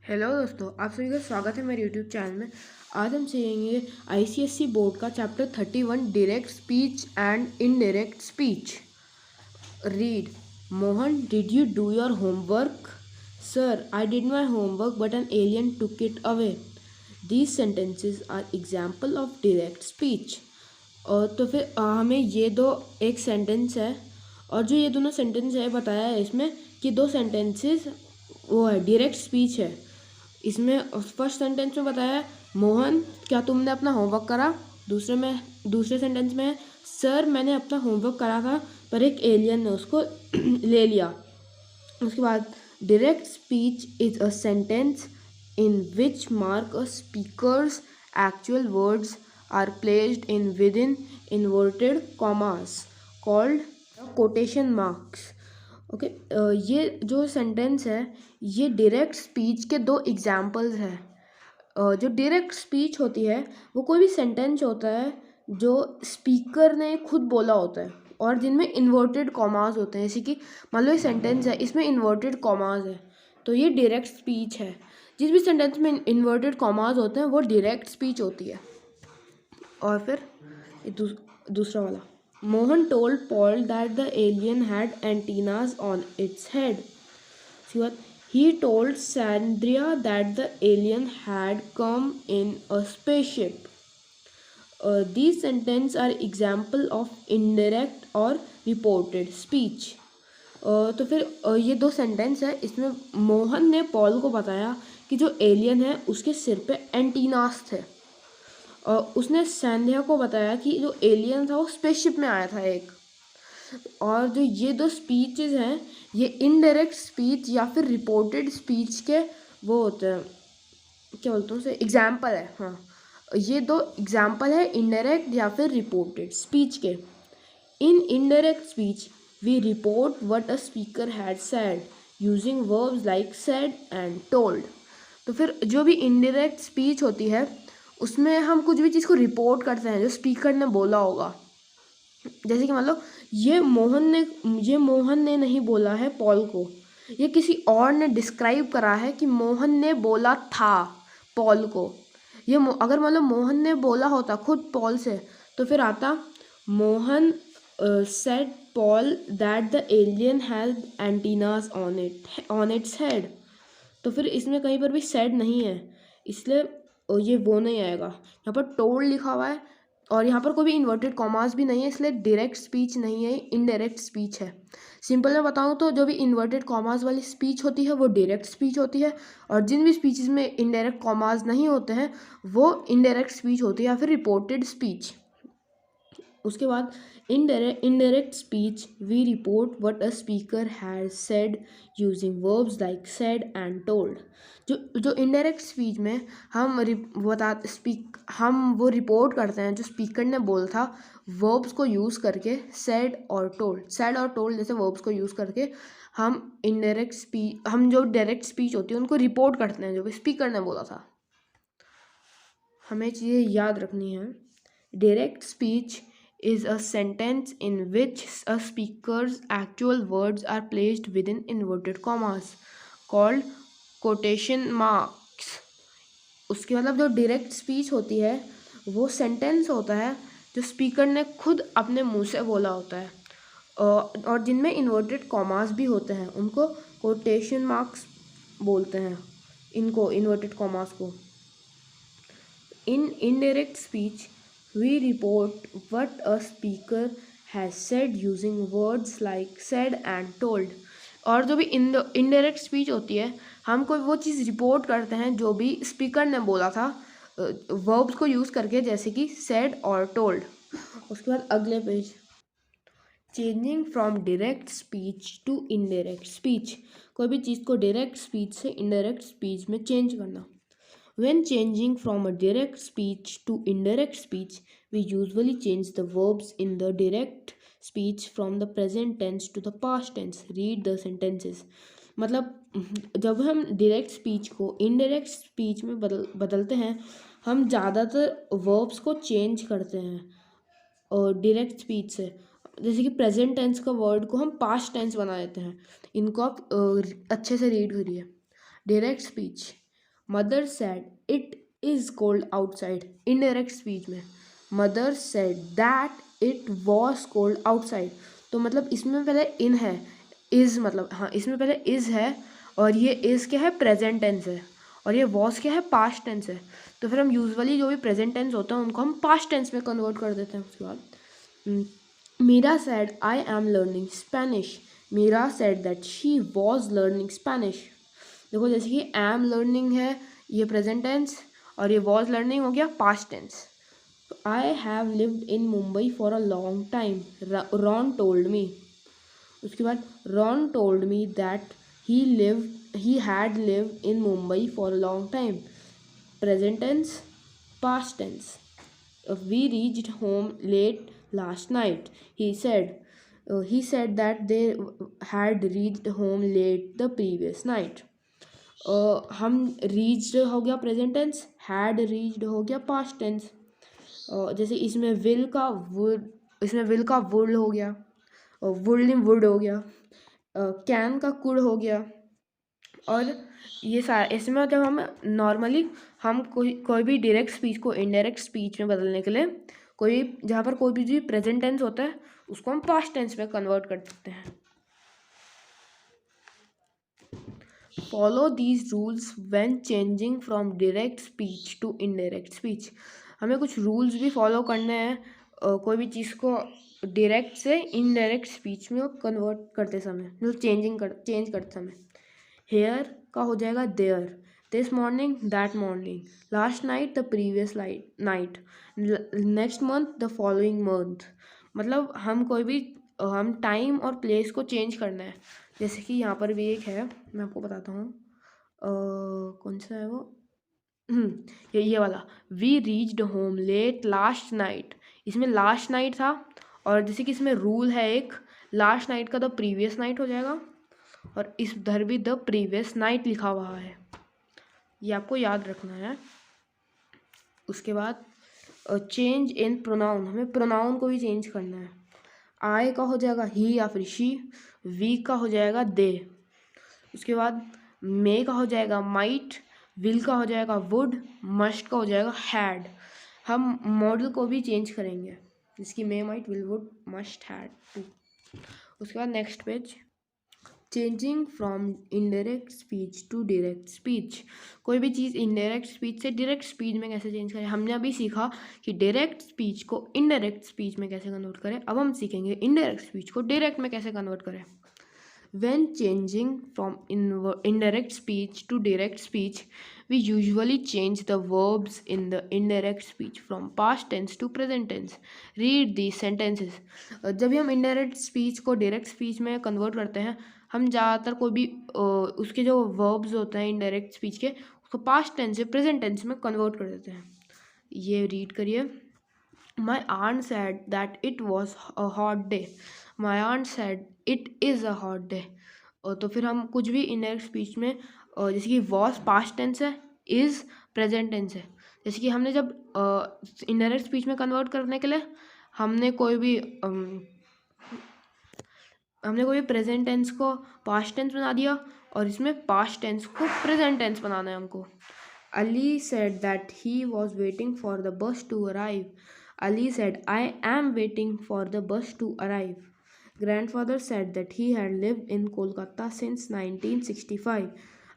Hello दोस्तों, आप सभी का स्वागत है मेरे यूट्यूब चैनल में। आज हम सीखेंगे आईसीएसई बोर्ड का chapter 31 direct speech and indirect speech. Read. Mohan, did you do your homework? Sir, I did my homework but an alien took it away. These sentences are example of direct speech. तो फिर हमें ये दो एक sentence है और जो ये दोनों सेंटेंस है बताया है इसमें कि दो सेंटेंसेस वो है डायरेक्ट स्पीच है। इसमें फर्स्ट सेंटेंस में बताया है, मोहन क्या तुमने अपना होमवर्क करा। दूसरे सेंटेंस में है, सर मैंने अपना होमवर्क करा था पर एक एलियन ने उसको ले लिया। उसके बाद direct speech is a sentence in which mark a speaker's actual words are placed in within inverted commas called quotation marks. Okay, ये जो सेंटेंस है ये डायरेक्ट स्पीच के दो एग्जाम्पल्स हैं। जो डायरेक्ट स्पीच होती है वो कोई भी सेंटेंस होता है जो स्पीकर ने खुद बोला होता है और जिनमें इन्वर्टेड कॉमास होते हैं। जैसे कि मान लो ये सेंटेंस है, इसमें इन्वर्टेड कॉमास है तो ये डायरेक्ट स्पीच है। जिस भी सेंटेंस में इन्वर्टेड कॉमास होते हैं वो डायरेक्ट स्पीच होती है। और फिर दूसरा वाला, Mohan told Paul that the alien had antennas on its head. He told Sandria that the alien had come in a spaceship. These sentences are example of indirect or reported speech. तो फिर ये दो सेंटेंस है, इसमें मोहन ने Paul को बताया कि जो एलियन है उसके सिर पे एंटीनास थे और उसने सैंध्या को बताया कि जो एलियन था वो स्पेसशिप में आया था एक। और जो ये दो स्पीचेस हैं ये इनडायरेक्ट स्पीच या फिर रिपोर्टेड स्पीच के वो होते हैं, क्या बोलते हैं उसे, एग्जाम्पल है। हाँ, ये दो एग्जाम्पल है इनडायरेक्ट या फिर रिपोर्टेड स्पीच के। In indirect speech we report what a speaker had said using verbs like said and told. तो फिर जो भी इनडायरेक्ट स्पीच होती है उसमें हम कुछ भी चीज़ को रिपोर्ट करते हैं जो स्पीकर ने बोला होगा। जैसे कि मान लो ये मोहन ने नहीं बोला है पॉल को, ये किसी और ने डिस्क्राइब करा है कि मोहन ने बोला था पॉल को। ये अगर मान लो मोहन ने बोला होता खुद पॉल से तो फिर आता Mohan said Paul that the alien had antennas on its head. तो फिर इसमें कहीं पर भी सेड नहीं है इसलिए ये वो नहीं आएगा। यहाँ पर टोल्ड लिखा हुआ है और यहाँ पर कोई भी इन्वर्टेड कॉमास भी नहीं है इसलिए डायरेक्ट स्पीच नहीं है, इनडायरेक्ट स्पीच है। सिंपल में बताऊँ तो जो भी इन्वर्टेड कॉमास वाली स्पीच होती है वो डायरेक्ट स्पीच होती है और जिन भी स्पीचेस में इनडायरेक्ट कॉमास नहीं होते हैं वो इनडायरेक्ट स्पीच होती है या फिर रिपोर्टेड स्पीच। उसके बाद indirect speech we report what a speaker has said using verbs like said and told। जो इनडायरेक्ट स्पीच में हम वो रिपोर्ट करते हैं जो स्पीकर ने बोला था वर्ब्स को यूज़ करके, सेड और टोल्ड जैसे वर्ब्स को यूज़ करके हम जो डायरेक्ट स्पीच होती है उनको रिपोर्ट करते हैं जो स्पीकर ने बोला था। हमें चीज़ें याद रखनी है। Direct speech is a sentence in which a speaker's actual words are placed within inverted commas called quotation marks। उसके मतलब जो डायरेक्ट स्पीच होती है वो सेंटेंस होता है जो स्पीकर ने खुद अपने मुंह से बोला होता है और जिनमें इन्वर्टेड कॉमास भी होते हैं उनको कोटेशन मार्क्स बोलते हैं, इनको इन्वर्टेड कॉमास को। इन indirect speech we report what a speaker has said using words like said and told। और जो भी इनडायरेक्ट स्पीच होती है हम कोई वो चीज़ रिपोर्ट करते हैं जो भी स्पीकर ने बोला था वर्ब्स को यूज़ करके, जैसे कि said और told। उसके बाद अगले page, changing from direct speech to indirect speech. कोई भी चीज़ को डायरेक्ट स्पीच से इनडायरेक्ट स्पीच में चेंज करना। When changing from a direct speech to indirect speech, we usually change the verbs in the direct speech from the present tense to the past tense. Read the sentences। मतलब जब हम direct speech को indirect speech में बदलते हैं हम ज़्यादातर verbs को चेंज करते हैं और डायरेक्ट स्पीच से, जैसे कि प्रेजेंट टेंस का वर्ड को हम पास्ट टेंस बना देते हैं। इनको आप अच्छे से रीड करिए। Direct speech, mother said it is cold outside, indirect speech में mother said that it was cold outside. तो मतलब इसमें पहले इन है, इज़ मतलब हाँ इसमें पहले इज़ है और ये इज़ क्या है, प्रेजेंट टेंस है, और ये वॉज क्या है, पास्ट टेंस है। तो फिर हम यूजुअली जो भी प्रेजेंट टेंस होता है उनको हम पास्ट टेंस में कन्वर्ट कर देते हैं। उसके बाद Meera said I am learning Spanish, Meera said that she was learning Spanish. देखो जैसे कि एम लर्निंग है ये प्रेजेंट टेंस और ये वॉज लर्निंग हो गया past tense. I have lived in Mumbai for a long time, Ron told me. उसके बाद Ron told me that he had lived in Mumbai for a long time, present tense, past tense. We reached home late last night, he said that they had reached home late the previous night. हम reached हो गया present tense, had reached हो गया past tense. जैसे इसमें will का would हो गया, वुड हो गया, कैन का कुड हो गया। और ये सारा इसमें जब हम नॉर्मली हम कोई भी डायरेक्ट स्पीच को इनडायरेक्ट स्पीच में बदलने के लिए कोई जहाँ पर कोई भी प्रेजेंट टेंस होता है उसको हम पास्ट टेंस में कन्वर्ट कर सकते हैं। Follow these rules when changing from direct speech to indirect speech. हमें कुछ रूल्स भी फॉलो करने हैं कोई भी चीज़ को डायरेक्ट से इनडायरेक्ट स्पीच में कन्वर्ट करते समय, मतलब चेंज करते समय। हेयर का हो जाएगा there, this morning that morning, last night the previous night, next month the following month. मतलब हम कोई भी हम टाइम और प्लेस को चेंज करना है। जैसे कि यहाँ पर भी एक है, मैं आपको बताता हूँ कौन सा है वो, ये वाला, we reached home late last night. इसमें लास्ट नाइट था और जैसे कि इसमें रूल है एक, लास्ट नाइट का द प्रीवियस नाइट हो जाएगा और इस उधर भी द प्रीवियस नाइट लिखा हुआ है, ये आपको याद रखना है। उसके बाद चेंज इन प्रोनाउन, हमें प्रोनाउन को भी चेंज करना है। आई का हो जाएगा ही या फिर शी, वी का हो जाएगा दे, उसके बाद मे का हो जाएगा माइट, विल का हो जाएगा वुड, मस्ट का हो जाएगा हैड। हम मॉडल को भी चेंज करेंगे जिसकी may might will would must had to. उसके बाद next page, changing from indirect speech to direct speech. कोई भी चीज़ इनडायरेक्ट स्पीच से डायरेक्ट स्पीच में कैसे चेंज करें। हमने अभी सीखा कि डायरेक्ट स्पीच को इनडायरेक्ट स्पीच में कैसे कन्वर्ट करें, अब हम सीखेंगे इनडायरेक्ट स्पीच को डायरेक्ट में कैसे कन्वर्ट करें। When changing from indirect speech to direct speech, we usually change the verbs in the indirect speech from past tense to present tense. Read these sentences. जब भी हम indirect speech को direct speech में convert करते हैं, हम ज़्यादातर कोई भी उसके जो verbs होते हैं indirect speech के, उसको past tense से present tense में convert कर देते हैं। ये read करिए। My aunt said that it was a hot day. My aunt said it is a hot day. तो फिर हम कुछ भी इनडायरेक्ट स्पीच में जैसे कि was पास्ट टेंस है, is प्रेजेंट टेंस है। जैसे कि हमने जब इनडायरेक्ट स्पीच में कन्वर्ट करने के लिए हमने कोई भी प्रेजेंट टेंस को पास्ट टेंस बना दिया और इसमें पास्ट टेंस को प्रेजेंट टेंस बनाना है हमको। Ali said that he was waiting for the bus to arrive. Ali said, I am waiting for the bus to arrive. Grandfather said that he had lived in Kolkata since 1965.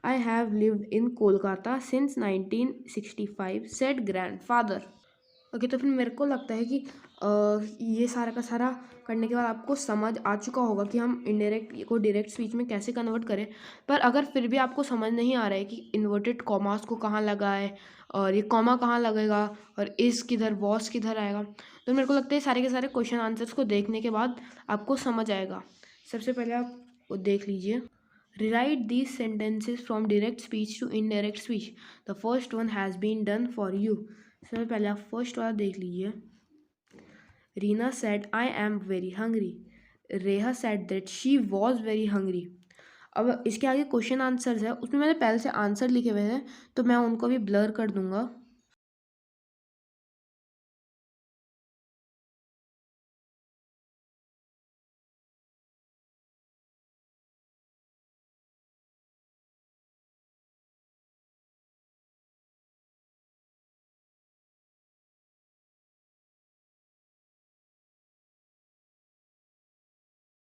I have lived in Kolkata since 1965, said grandfather. Okay तो फिर मेरे को लगता है कि ये सारा का सारा करने के बाद आपको समझ आ चुका होगा कि हम इनडायरेक्ट को डायरेक्ट स्पीच में कैसे कन्वर्ट करें। पर अगर फिर भी आपको समझ नहीं आ रहा है कि इन्वर्टेड कॉमास को कहाँ लगा है और ये कॉमा कहाँ लगेगा और इस किधर वॉस किधर आएगा, तो मेरे को लगता है सारे के सारे क्वेश्चन आंसर्स को देखने के बाद आपको समझ आएगा। सबसे पहले आप वो देख लीजिए, rewrite these sentences from direct speech to indirect speech. The first one has been done for you. सबसे पहले आप फर्स्ट वाला देख लीजिए। Reena said I am very hungry, Reha said that she was very hungry. अब इसके आगे क्वेश्चन आंसर्स है, उसमें मैंने पहले से आंसर लिखे हुए हैं तो मैं उनको भी ब्लर कर दूंगा।